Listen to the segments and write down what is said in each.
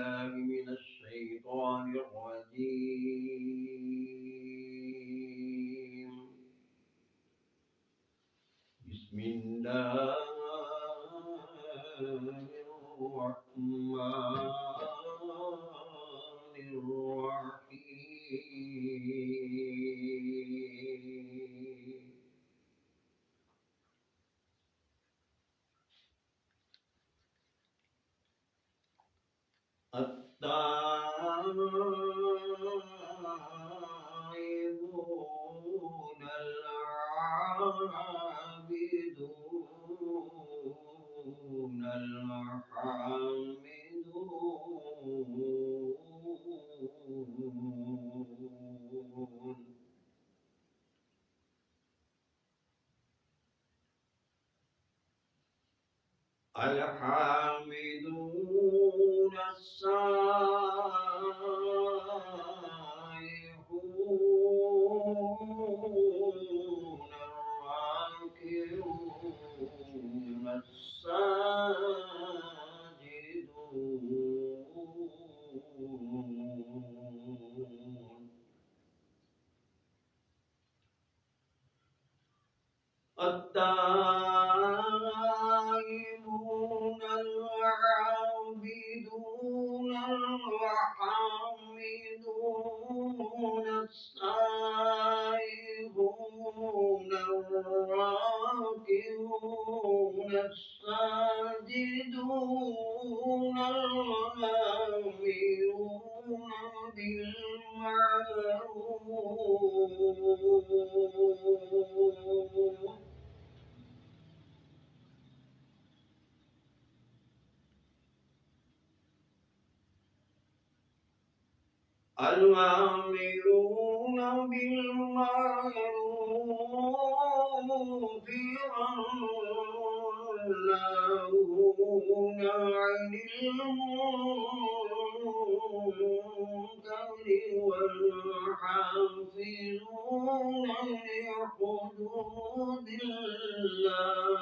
بالله من الشيطان الرجيم. بسم الله الرحمن الرحيم. التائبون العابدون الحامدون السائحون الراكعون الساجدون التائبون العابدون الحامدون السائحون الراكعون الساجدون الآمرون بالمعروف الآمرون بالمعروف والناهون عن المنكر والحافظون لحدود الله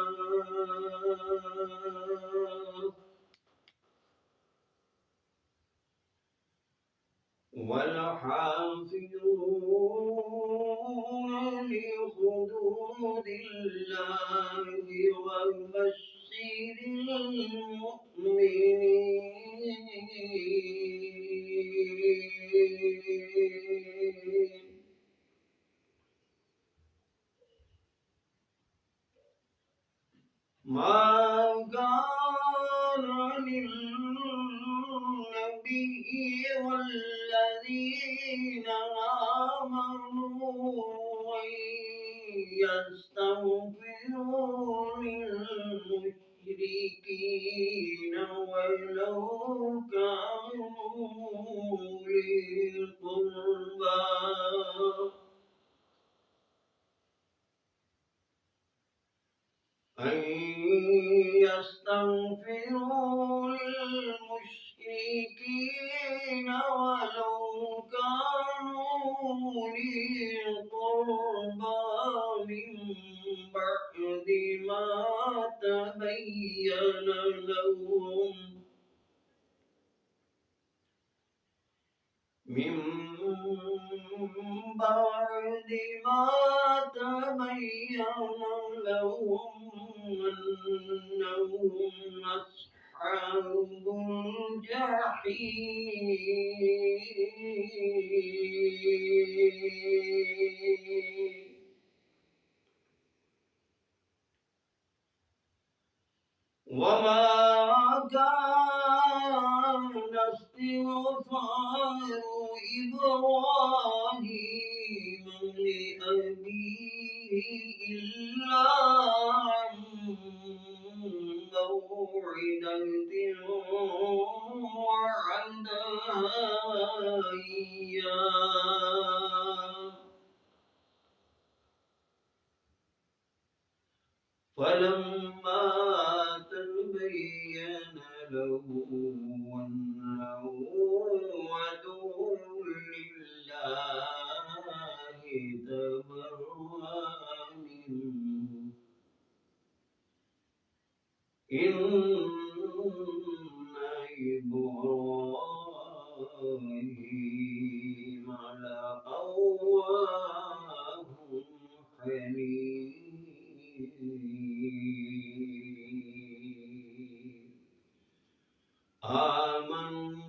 والحافظون لحدود الله وبشر المؤمنين. ما كان للنبي والذين آمنوا أن يستغفروا للمشركين ولو كانوا أولي القربى أن يستغفروا للمشركين ولو كانوا أولي القربى من بعد ما تبين لهم أنهم أصحاب الجحيم. وما كان استغفار إبراهيم لأبيه إلا عن موعدة وعدها إياه فلما تبين له أنه عدو لله تبرأ منه إن إبراهيم آمنوا